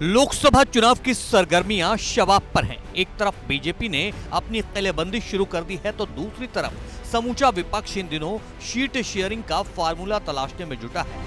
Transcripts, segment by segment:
लोकसभा चुनाव की सरगर्मियां शबाब पर हैं। एक तरफ बीजेपी ने अपनी किलेबंदी शुरू कर दी है तो दूसरी तरफ समूचा विपक्ष इन दिनों शीट शेयरिंग का फार्मूला तलाशने में जुटा है।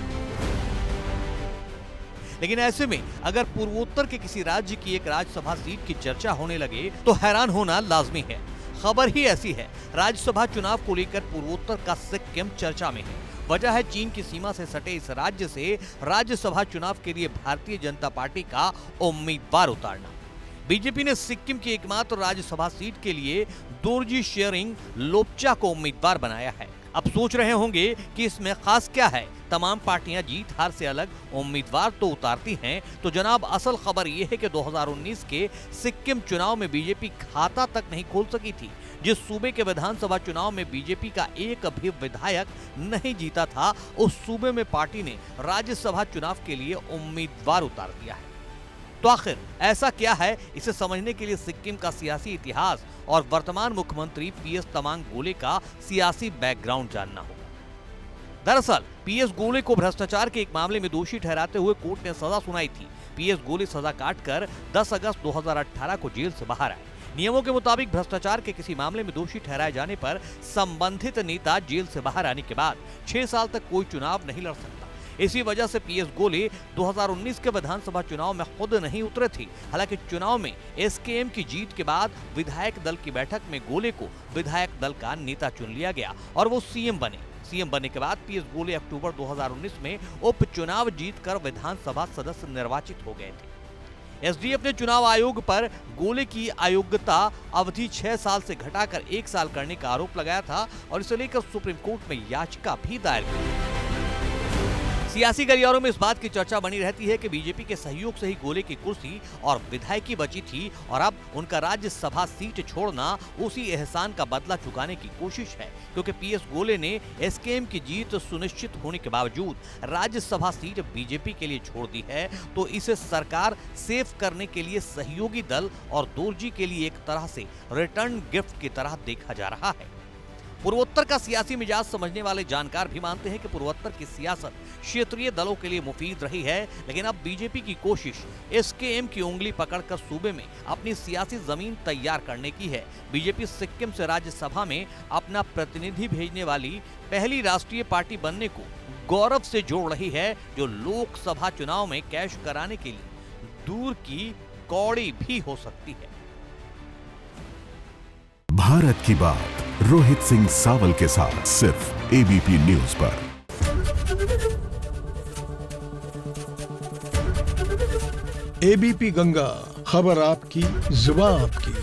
लेकिन ऐसे में अगर पूर्वोत्तर के किसी राज्य की एक राज्यसभा सीट की चर्चा होने लगे तो हैरान होना लाजमी है। खबर ही ऐसी है, राज्यसभा चुनाव को लेकर पूर्वोत्तर का सिक्किम चर्चा में है। वजह है चीन की सीमा से सटे इस राज्य से राज्यसभा चुनाव के लिए भारतीय जनता पार्टी का उम्मीदवार उतारना। बीजेपी ने सिक्किम की एकमात्र राज्यसभा सीट के लिए दोरजी शेरिंग लोपचा को उम्मीदवार बनाया है। अब सोच रहे होंगे कि इसमें खास क्या है, तमाम पार्टियां जीत हार से अलग उम्मीदवार तो उतारती हैं। तो जनाब, असल खबर यह है कि 2019 के सिक्किम चुनाव में बीजेपी खाता तक नहीं खोल सकी थी। जिस सूबे के विधानसभा चुनाव में बीजेपी का एक भी विधायक नहीं जीता था, उस सूबे में पार्टी ने राज्यसभा चुनाव के लिए उम्मीदवार उतार दिया है। तो आखिर ऐसा क्या है, इसे समझने के लिए सिक्किम का सियासी इतिहास और वर्तमान मुख्यमंत्री पीएस तमांग गोले का सियासी बैकग्राउंड जानना होगा। दरअसल पीएस गोले को भ्रष्टाचार के एक मामले में दोषी ठहराते हुए कोर्ट ने सजा सुनाई थी। पीएस गोले सजा काटकर 10 अगस्त 2018 को जेल से बाहर आए। नियमों के मुताबिक भ्रष्टाचार के किसी मामले में दोषी ठहराए जाने पर संबंधित नेता जेल से बाहर आने के बाद 6 साल तक कोई चुनाव नहीं लड़ सकता। इसी वजह से पीएस गोले 2019 के विधानसभा चुनाव में खुद नहीं उतरे थे। हालांकि चुनाव में एसकेएम की जीत के बाद विधायक दल की बैठक में गोले को विधायक दल का नेता चुन लिया गया और वो सीएम बने। सीएम बनने के बाद पीएस गोले अक्टूबर 2019 में उपचुनाव जीतकर विधानसभा सदस्य निर्वाचित हो गए थे। एसडीएफ ने चुनाव आयोग पर गोले की अयोग्यता अवधि 6 साल से घटाकर 1 साल करने का आरोप लगाया था और इसे लेकर सुप्रीम कोर्ट में याचिका भी दायर की। सियासी गलियारों में इस बात की चर्चा बनी रहती है कि बीजेपी के सहयोग से ही गोले की कुर्सी और विधायकी बची थी और अब उनका राज्यसभा सीट छोड़ना उसी एहसान का बदला चुकाने की कोशिश है, क्योंकि पीएस गोले ने एसकेएम की जीत सुनिश्चित होने के बावजूद राज्यसभा सीट बीजेपी के लिए छोड़ दी है। तो इसे सरकार सेफ करने के लिए सहयोगी दल और दोरजी के लिए एक तरह से रिटर्न गिफ्ट की तरह देखा जा रहा है। पूर्वोत्तर का सियासी मिजाज समझने वाले जानकार भी मानते हैं कि पूर्वोत्तर की सियासत क्षेत्रीय दलों के लिए मुफीद रही है, लेकिन अब बीजेपी की कोशिश एसकेएम की उंगली पकड़कर सूबे में अपनी सियासी जमीन तैयार करने की है। बीजेपी सिक्किम से राज्यसभा में अपना प्रतिनिधि भेजने वाली पहली राष्ट्रीय पार्टी बनने को गौरव से जोड़ रही है, जो लोकसभा चुनाव में कैश कराने के लिए दूर की कौड़ी भी हो सकती है। भारत की बात रोहित सिंह सावल के साथ सिर्फ एबीपी न्यूज पर। एबीपी गंगा, खबर आपकी, जुबान आपकी।